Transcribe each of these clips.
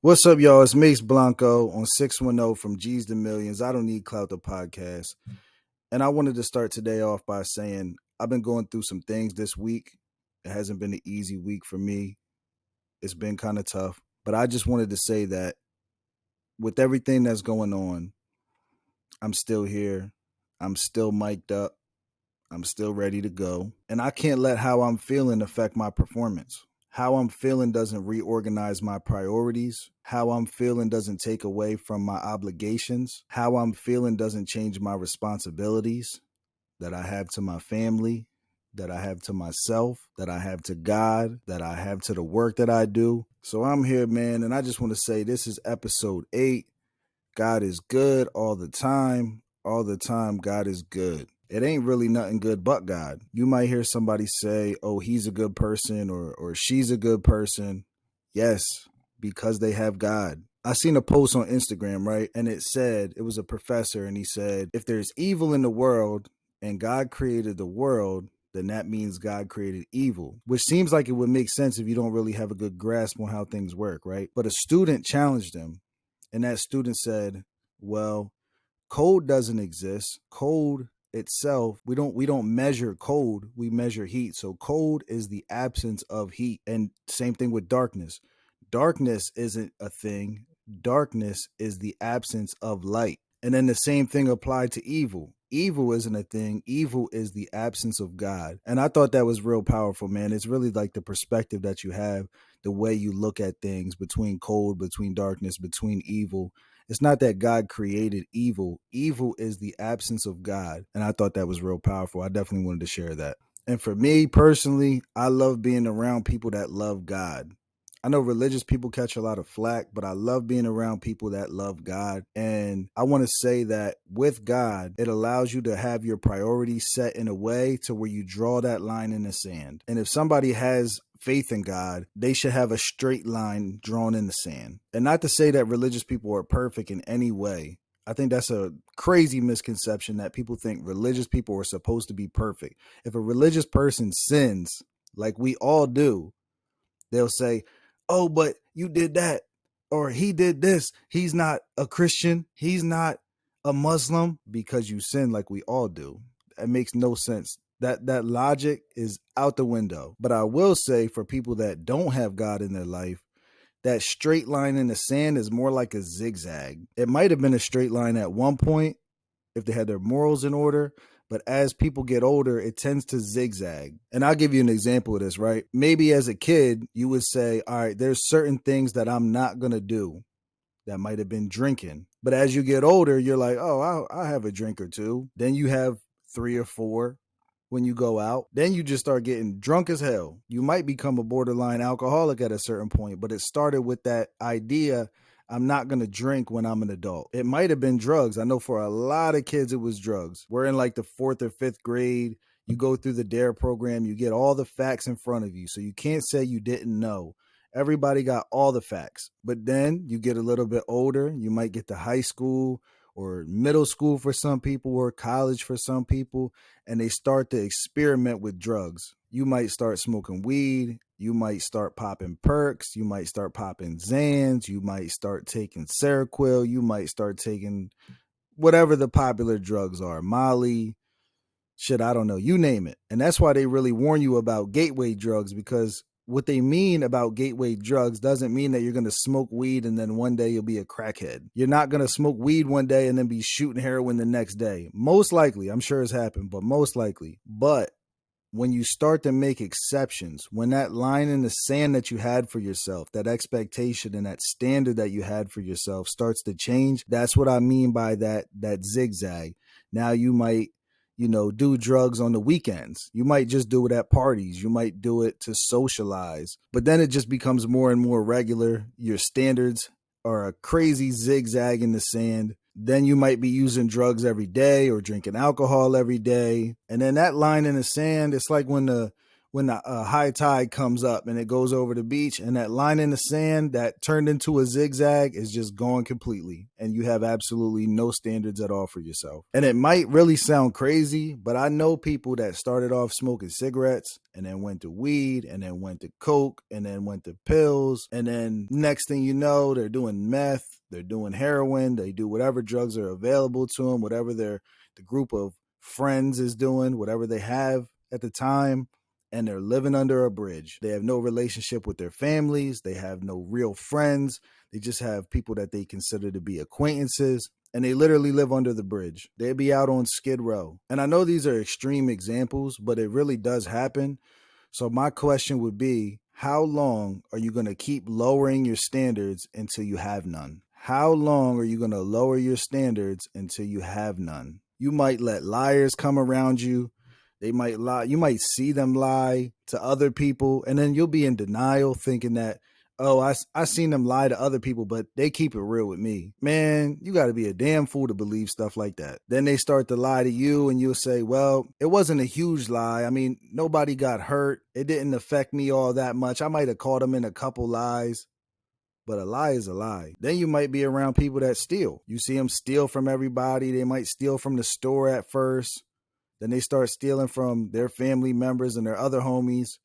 What's up, y'all? It's Mace Blanco on 610 from G's to Millions. I don't need Clout the podcast. And I wanted to start today off by saying I've been going through some things this week. It hasn't been an easy week for me. It's been kind of tough. But I just wanted to say that with everything that's going on, I'm still here. I'm still mic'd up. I'm still ready to go. And I can't let how I'm feeling affect my performance. How I'm feeling doesn't reorganize my priorities. How I'm feeling doesn't take away from my obligations. How I'm feeling doesn't change my responsibilities that I have to my family, that I have to myself, that I have to God, that I have to the work that I do. So I'm here, man, and I just want to say this is episode 8. God is good all the time. All the time, God is good. It ain't really nothing good but God. You might hear somebody say, oh, he's a good person or she's a good person. Yes, because they have God. I seen a post on Instagram, right? And it said, it was a professor, and he said, if there's evil in the world and God created the world, then that means God created evil, which seems like it would make sense if you don't really have a good grasp on how things work, right? But a student challenged him, and that student said, well, cold doesn't exist. Cold itself, we don't measure cold, we measure heat. So cold is the absence of heat. And same thing with darkness. Darkness isn't a thing. Darkness is the absence of light. And then the same thing applied to evil. Evil isn't a thing. Evil is the absence of God. And I thought that was real powerful, man. It's really like the perspective that you have, the way you look at things between cold, between darkness, between evil. It's not that God created evil. Evil is the absence of God. And I thought that was real powerful. I definitely wanted to share that. And for me personally, I love being around people that love God. I know religious people catch a lot of flack, but I love being around people that love God. And I want to say that with God, it allows you to have your priorities set in a way to where you draw that line in the sand. And if somebody has faith in God, they should have a straight line drawn in the sand. And not to say that religious people are perfect in any way. I think that's a crazy misconception that people think religious people are supposed to be perfect. If a religious person sins, like we all do, they'll say, oh, but you did that, or he did this. He's not a Christian. He's not a Muslim, because you sin like we all do. It makes no sense. That logic is out the window. But I will say, for people that don't have God in their life, that straight line in the sand is more like a zigzag. It might have been a straight line at one point if they had their morals in order, but as people get older, it tends to zigzag. And I'll give you an example of this, right? Maybe as a kid, you would say, all right, there's certain things that I'm not going to do. That might have been drinking. But as you get older, you're like, oh, I'll have a drink or two. Then you have 3 or 4 when you go out. Then you just start getting drunk as hell. You might become a borderline alcoholic at a certain point, but it started with that idea, I'm not going to drink when I'm an adult. It might have been drugs. I know for a lot of kids, it was drugs. We're in like the 4th or 5th grade. You go through the DARE program, you get all the facts in front of you. So you can't say you didn't know. Everybody got all the facts. But then you get a little bit older. You might get to high school or middle school for some people, or college for some people, and they start to experiment with drugs. You might start smoking weed. You might start popping perks. You might start popping Xans. You might start taking Seroquel. You might start taking whatever the popular drugs are, Molly, shit, I don't know, you name it. And that's why they really warn you about gateway drugs, because what they mean about gateway drugs doesn't mean that you're going to smoke weed and then one day you'll be a crackhead. You're not going to smoke weed one day and then be shooting heroin the next day. Most likely, I'm sure it's happened, but most likely. But when you start to make exceptions, when that line in the sand that you had for yourself, that expectation and that standard that you had for yourself starts to change, that's what I mean by that zigzag. Now you might, do drugs on the weekends. You might just do it at parties. You might do it to socialize. But then it just becomes more and more regular. Your standards are a crazy zigzag in the sand. Then you might be using drugs every day or drinking alcohol every day. And then that line in the sand, it's like when the when the high tide comes up and it goes over the beach, and that line in the sand that turned into a zigzag is just gone completely, and you have absolutely no standards at all for yourself. And it might really sound crazy, but I know people that started off smoking cigarettes and then went to weed and then went to coke and then went to pills, and then next thing you know, they're doing meth, they're doing heroin, they do whatever drugs are available to them, whatever the group of friends is doing, whatever they have at the time, and they're living under a bridge. They have no relationship with their families. They have no real friends. They just have people that they consider to be acquaintances, and they literally live under the bridge. They'd be out on Skid Row. And I know these are extreme examples, but it really does happen. So my question would be, how long are you going to keep lowering your standards until you have none? How long are you going to lower your standards until you have none? You might let liars come around you. They might lie. You might see them lie to other people, and then you'll be in denial thinking that, oh, I seen them lie to other people, but they keep it real with me. Man, you got to be a damn fool to believe stuff like that. Then they start to lie to you, and you'll say, well, it wasn't a huge lie. I mean, nobody got hurt. It didn't affect me all that much. I might have caught them in a couple lies. But a lie is a lie. Then you might be around people that steal. You see them steal from everybody. They might steal from the store at first. Then they start stealing from their family members and their other homies.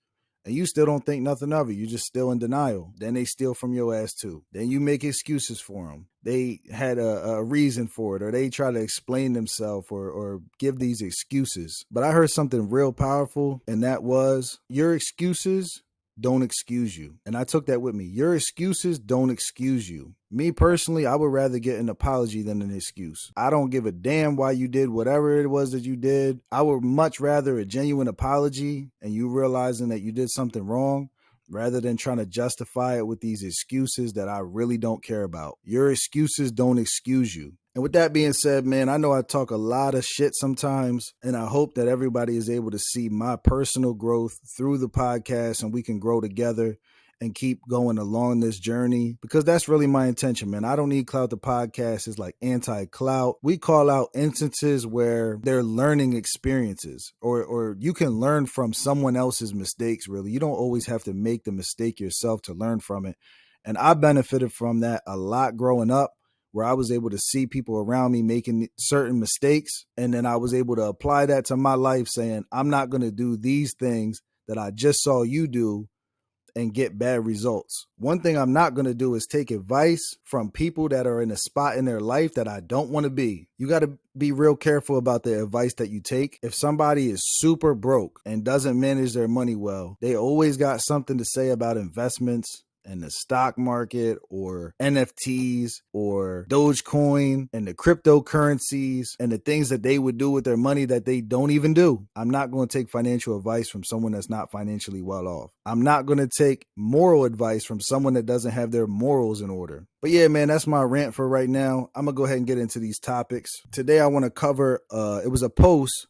And you still don't think nothing of it. You're just still in denial. Then they steal from your ass too. Then you make excuses for them. They had a reason for it, or they try to explain themselves or give these excuses. But I heard something real powerful, and that was, your excuses don't excuse you. And I took that with me. Your excuses don't excuse you. Me personally, I would rather get an apology than an excuse. I don't give a damn why you did whatever it was that you did. I would much rather a genuine apology and you realizing that you did something wrong, rather than trying to justify it with these excuses that I really don't care about. Your excuses don't excuse you. And with that being said, man, I know I talk a lot of shit sometimes, and I hope that everybody is able to see my personal growth through the podcast and we can grow together and keep going along this journey, because that's really my intention, man. I don't need Clout the podcast is like anti-Clout. We call out instances where they're learning experiences, or you can learn from someone else's mistakes, really. You don't always have to make the mistake yourself to learn from it. And I benefited from that a lot growing up, where I was able to see people around me making certain mistakes. And then I was able to apply that to my life, saying, I'm not going to do these things that I just saw you do and get bad results. One thing I'm not going to do is take advice from people that are in a spot in their life that I don't want to be. You got to be real careful about the advice that you take. If somebody is super broke and doesn't manage their money well, they always got something to say about investments and the stock market or NFTs or Dogecoin and the cryptocurrencies and the things that they would do with their money that they don't even do. I'm not going to take financial advice from someone that's not financially well off. I'm not going to take moral advice from someone that doesn't have their morals in order. But yeah, man, that's my rant for right now. I'm going to go ahead and get into these topics. Today I want to cover, it was a post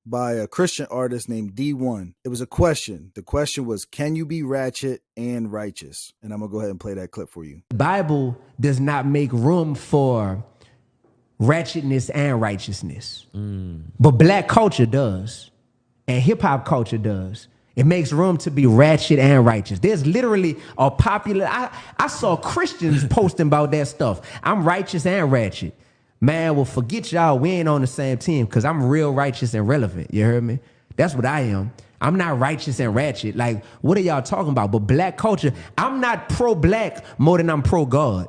by a Christian artist named Dee-1. It was a question. The question was, can you be ratchet and righteous? And I'm going to go ahead and play that clip for you. The Bible does not make room for ratchetness and righteousness. But black culture does. And hip hop culture does. It makes room to be ratchet and righteous. There's literally a popular, I saw Christians posting about that stuff. I'm righteous and ratchet. Man, well, forget y'all. We ain't on the same team, because I'm real righteous and relevant. You heard me? That's what I am. I'm not righteous and ratchet. Like, what are y'all talking about? But black culture, I'm not pro-black more than I'm pro-God.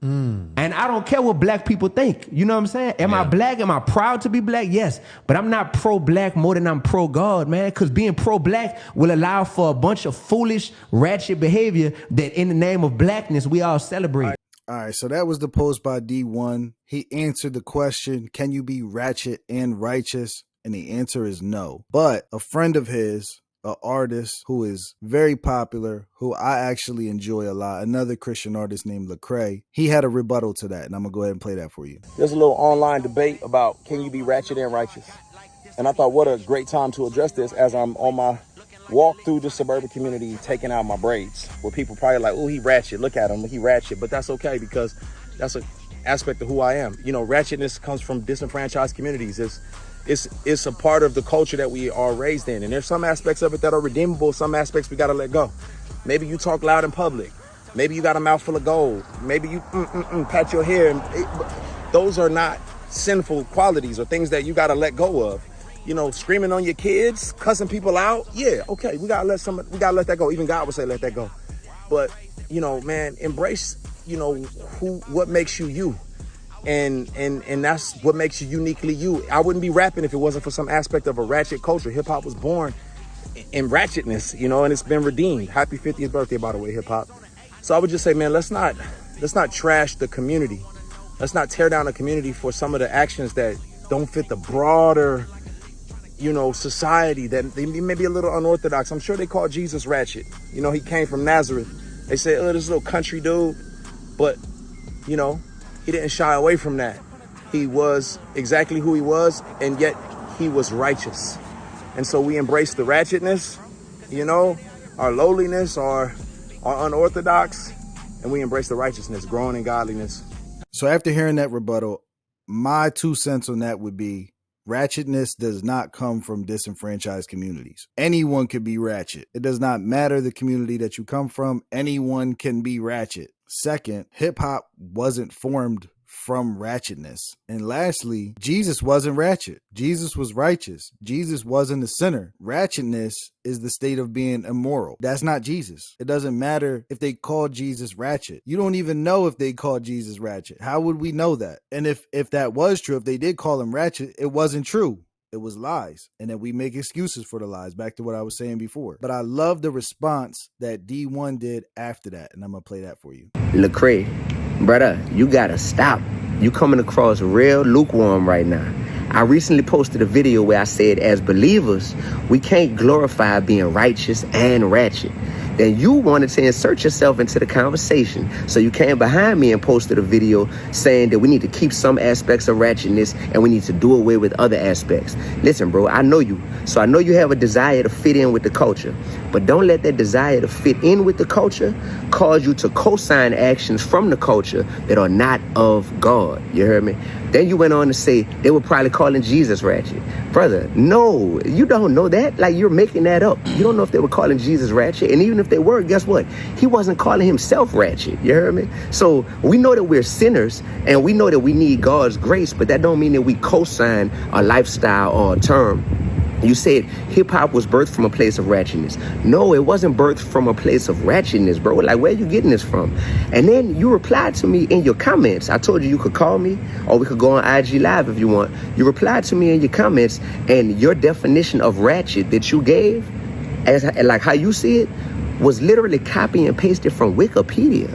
And I don't care what black people think. You know what I'm saying? Am I black? Am I proud to be black? Yes. But I'm not pro-black more than I'm pro-God, man. Because being pro-black will allow for a bunch of foolish, ratchet behavior that in the name of blackness, we all celebrate. All right, so that was the post by Dee-1. He answered the question, can you be ratchet and righteous? And the answer is no. But a friend of his, an artist who is very popular, who I actually enjoy a lot, another Christian artist named Lecrae, he had a rebuttal to that, and I'm going to go ahead and play that for you. There's a little online debate about can you be ratchet and righteous? And I thought, what a great time to address this as I'm on my walk through the suburban community taking out my braids, where people probably like, oh, he ratchet, look at him, he ratchet. But that's okay, because that's an aspect of who I am. You know, ratchetness comes from disenfranchised communities. it's a part of the culture that we are raised in. And there's some aspects of it that are redeemable. Some aspects we got to let go. Maybe you talk loud in public. Maybe you got a mouthful of gold. Maybe you pat your hair. Those are not sinful qualities or things that you got to let go of. You know, screaming on your kids, cussing people out. Yeah, okay, we gotta let that go. Even God would say let that go. But, you know, man, embrace, you know, what makes you you. And that's what makes you uniquely you. I wouldn't be rapping if it wasn't for some aspect of a ratchet culture. Hip hop was born in ratchetness, you know, and it's been redeemed. Happy 50th birthday, by the way, hip hop. So I would just say, man, let's not trash the community. Let's not tear down the community for some of the actions that don't fit the broader, you know, society, that they may be a little unorthodox. I'm sure they call Jesus ratchet. You know, he came from Nazareth. They say, oh, this little country dude. But, you know, he didn't shy away from that. He was exactly who he was, and yet he was righteous. And so we embrace the ratchetness, you know, our lowliness, our unorthodox, and we embrace the righteousness, growing in godliness. So after hearing that rebuttal, my 2 cents on that would be, ratchetness does not come from disenfranchised communities. Anyone can be ratchet. It does not matter the community that you come from. Anyone can be ratchet. Second, hip hop wasn't formed from ratchetness. And lastly, Jesus wasn't ratchet. Jesus was righteous. Jesus wasn't a sinner. Ratchetness is the state of being immoral. That's not Jesus. It doesn't matter if they called Jesus ratchet. You don't even know if they called Jesus ratchet. How would we know that? And if that was true, if they did call him ratchet, it wasn't true. It was lies. And then we make excuses for the lies, back to what I was saying before. But I love the response that Dee-1 did after that. And I'm going to play that for you. Lecrae, brother, you gotta stop. You coming across real lukewarm right now. I recently posted a video where I said, as believers, we can't glorify being righteous and ratchet. Then you wanted to insert yourself into the conversation. So you came behind me and posted a video saying that we need to keep some aspects of ratchetness and we need to do away with other aspects. Listen, bro, I know you. So I know you have a desire to fit in with the culture. But don't let that desire to fit in with the culture cause you to co-sign actions from the culture that are not of God. You heard me? Then you went on to say they were probably calling Jesus ratchet. Brother, no, you don't know that. Like, you're making that up. You don't know if they were calling Jesus ratchet. And even if they were, guess what? He wasn't calling himself ratchet. You heard me? So we know that we're sinners and we know that we need God's grace, but that don't mean that we co-sign a lifestyle or a term. You said hip-hop was birthed from a place of ratchetness. No, it wasn't birthed from a place of ratchetness, bro. Like, where are you getting this from? And then you replied to me in your comments. I told you could call me or we could go on IG Live if you want. You replied to me in your comments, and your definition of ratchet that you gave, as like how you see it, was literally copy and pasted from Wikipedia.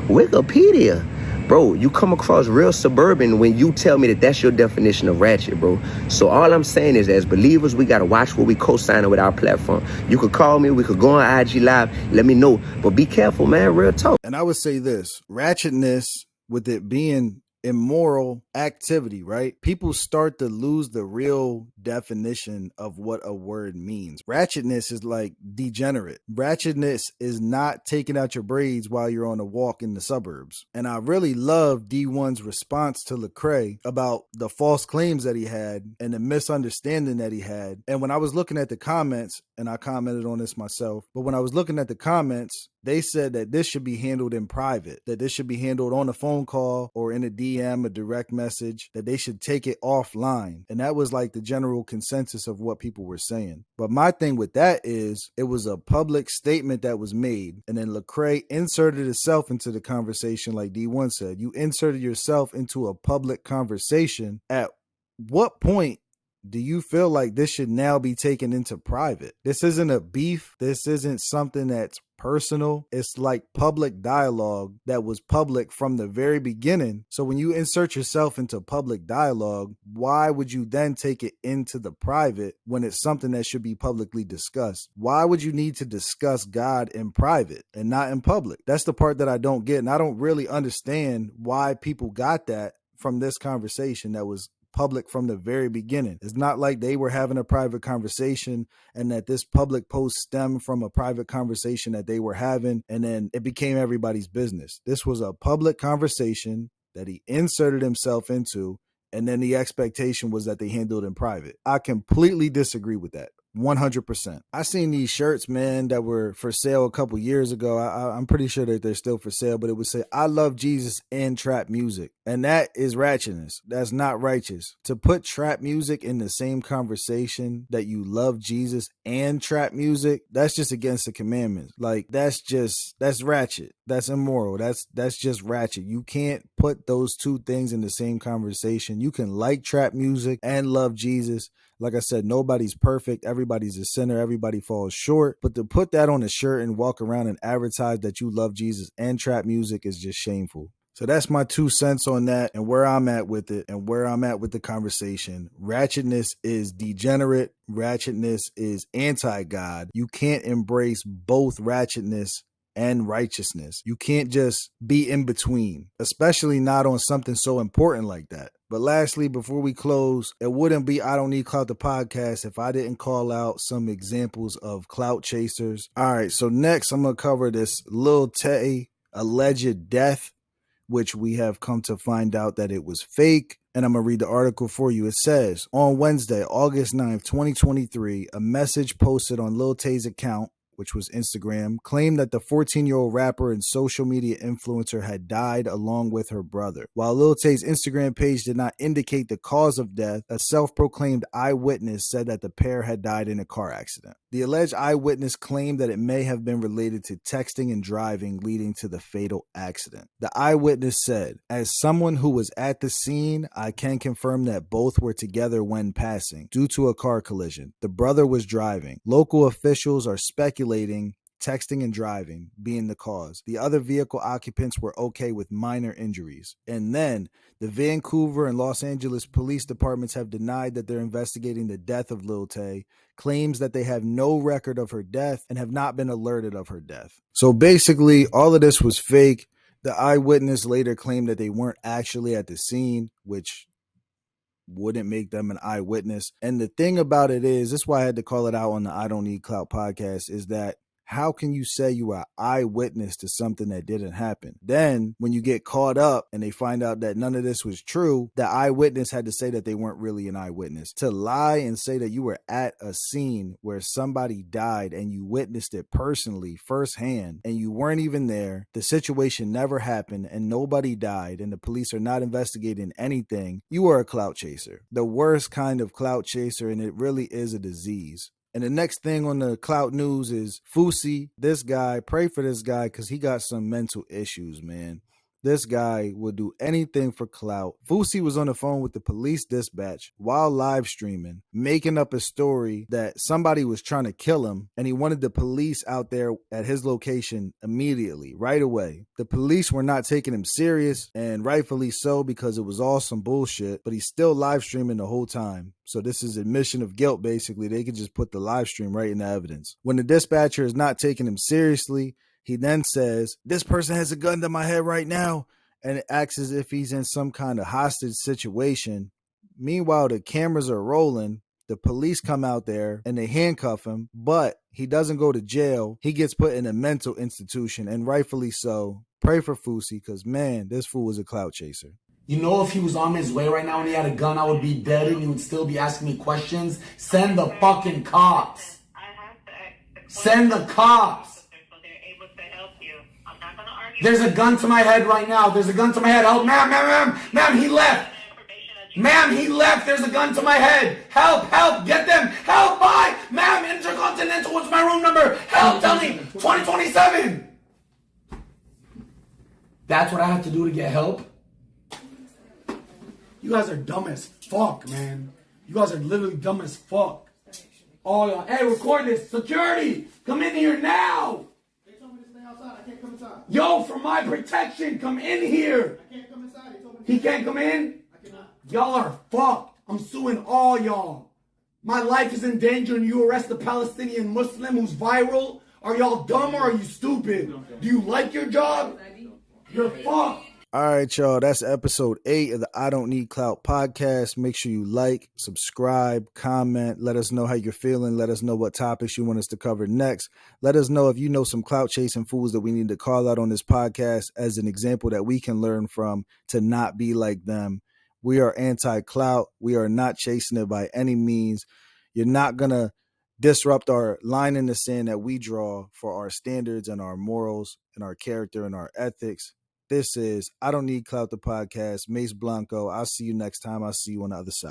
Wikipedia. Bro, you come across real suburban when you tell me that that's your definition of ratchet, bro. So all I'm saying is, as believers, we got to watch what we co-signing with our platform. You could call me. We could go on IG Live. Let me know. But be careful, man. Real talk. And I would say this, ratchetness, with it being immoral activity, right? People start to lose the real definition of what a word means. Ratchetness is like degenerate. Ratchetness is not taking out your braids while you're on a walk in the suburbs. And I really love Dee-1's response to Lecrae about the false claims that he had and the misunderstanding that he had. And when I was looking at the comments, and I commented on this myself, but when I was looking at the comments, they said that this should be handled in private, that this should be handled on a phone call or in a DM, a direct message, that they should take it offline. And that was like the general consensus of what people were saying. But my thing with that is, it was a public statement that was made, and then Lecrae inserted itself into the conversation. Like Dee-1 said, you inserted yourself into a public conversation. At what point do you feel like this should now be taken into private? This isn't a beef. This isn't something that's personal. It's like public dialogue that was public from the very beginning. So when you insert yourself into public dialogue, why would you then take it into the private when it's something that should be publicly discussed? Why would you need to discuss God in private and not in public? That's the part that I don't get. And I don't really understand why people got that from this conversation that was public from the very beginning. It's not like they were having a private conversation and that this public post stemmed from a private conversation that they were having and then it became everybody's business. This was a public conversation that he inserted himself into, and then the expectation was that they handled in private. I completely disagree with that. 100%. I seen these shirts, man, that were for sale a couple years ago. I'm pretty sure that they're still for sale, but it would say, I love Jesus and trap music. And that is ratchetness. That's not righteous. To put trap music in the same conversation that you love Jesus and trap music, that's just against the commandments. Like, that's ratchet. That's immoral. That's just ratchet. You can't put those two things in the same conversation. You can like trap music and love Jesus. Like I said, nobody's perfect. Everybody's a sinner. Everybody falls short. But to put that on a shirt and walk around and advertise that you love Jesus and trap music is just shameful. So that's my 2 cents on that and where I'm at with it and where I'm at with the conversation. Ratchetness is degenerate. Ratchetness is anti-God. You can't embrace both ratchetness and righteousness. You can't just be in between, especially not on something so important like that. But lastly, before we close, it wouldn't be I Don't Need Clout the podcast if I didn't call out some examples of clout chasers. All right, so next I'm going to cover this Lil Tay alleged death, which we have come to find out that it was fake. And I'm going to read the article for you. It says, on Wednesday, August 9th, 2023, a message posted on Lil Tay's account, which was Instagram, claimed that the 14-year-old rapper and social media influencer had died along with her brother. While Lil Tay's Instagram page did not indicate the cause of death, a self-proclaimed eyewitness said that the pair had died in a car accident. The alleged eyewitness claimed that it may have been related to texting and driving leading to the fatal accident. The eyewitness said, as someone who was at the scene, I can confirm that both were together when passing due to a car collision. The brother was driving. Local officials are speculating texting and driving being the cause. The other vehicle occupants were okay with minor injuries. And then the Vancouver and Los Angeles police departments have denied that they're investigating the death of Lil Tay, claims that they have no record of her death and have not been alerted of her death. So basically, all of this was fake. The eyewitness later claimed that they weren't actually at the scene, which wouldn't make them an eyewitness. And the thing about it is, that's why I had to call it out on the I Don't Need Clout podcast, is that how can you say you are eyewitness to something that didn't happen? Then when you get caught up and they find out that none of this was true, the eyewitness had to say that they weren't really an eyewitness. To lie and say that you were at a scene where somebody died and you witnessed it personally, firsthand, and you weren't even there, the situation never happened and nobody died and the police are not investigating anything, you are a clout chaser. The worst kind of clout chaser, and it really is a disease. And the next thing on the clout news is Fousey. This guy, pray for this guy because he got some mental issues, man. This guy would do anything for clout. Fousey was on the phone with the police dispatch while live streaming, making up a story that somebody was trying to kill him, and he wanted the police out there at his location immediately, right away. The police were not taking him serious, and rightfully so, because it was all some bullshit, but he's still live streaming the whole time. So this is admission of guilt, basically. They could just put the live stream right in the evidence. When the dispatcher is not taking him seriously, he then says, this person has a gun to my head right now, and it acts as if he's in some kind of hostage situation. Meanwhile, the cameras are rolling. The police come out there and they handcuff him, but he doesn't go to jail. He gets put in a mental institution, and rightfully so. Pray for Fousey, because, man, this fool was a clout chaser. You know, if he was on his way right now and he had a gun, I would be dead and he would still be asking me questions. Send the fucking cops. Send the cops. There's a gun to my head right now. There's a gun to my head. Help, ma'am, he left. Ma'am, he left. There's a gun to my head. Help, get them. Help, bye. Ma'am, Intercontinental, what's my room number? Help, tell me. 2027. That's what I have to do to get help? You guys are dumb as fuck, man. You guys are literally dumb as fuck. Oh, y'all. Hey, record this. Security, come in here now. They told me to stay outside. I can't come inside. Yo, for my protection, come in here. I can't come inside. They told me he can't come in? I cannot. Y'all are fucked. I'm suing all y'all. My life is in danger and you arrest a Palestinian Muslim who's viral? Are y'all dumb or are you stupid? Do you like your job? You're fucked. All right, y'all, that's episode 8 of the I Don't Need Clout podcast. Make sure you like, subscribe, comment. Let us know how you're feeling. Let us know what topics you want us to cover next. Let us know if you know some clout chasing fools that we need to call out on this podcast as an example that we can learn from to not be like them. We are anti-clout. We are not chasing it by any means. You're not going to disrupt our line in the sand that we draw for our standards and our morals and our character and our ethics. This is I Don't Need Clout, the podcast. Mace Blanco. I'll see you next time. I'll see you on the other side.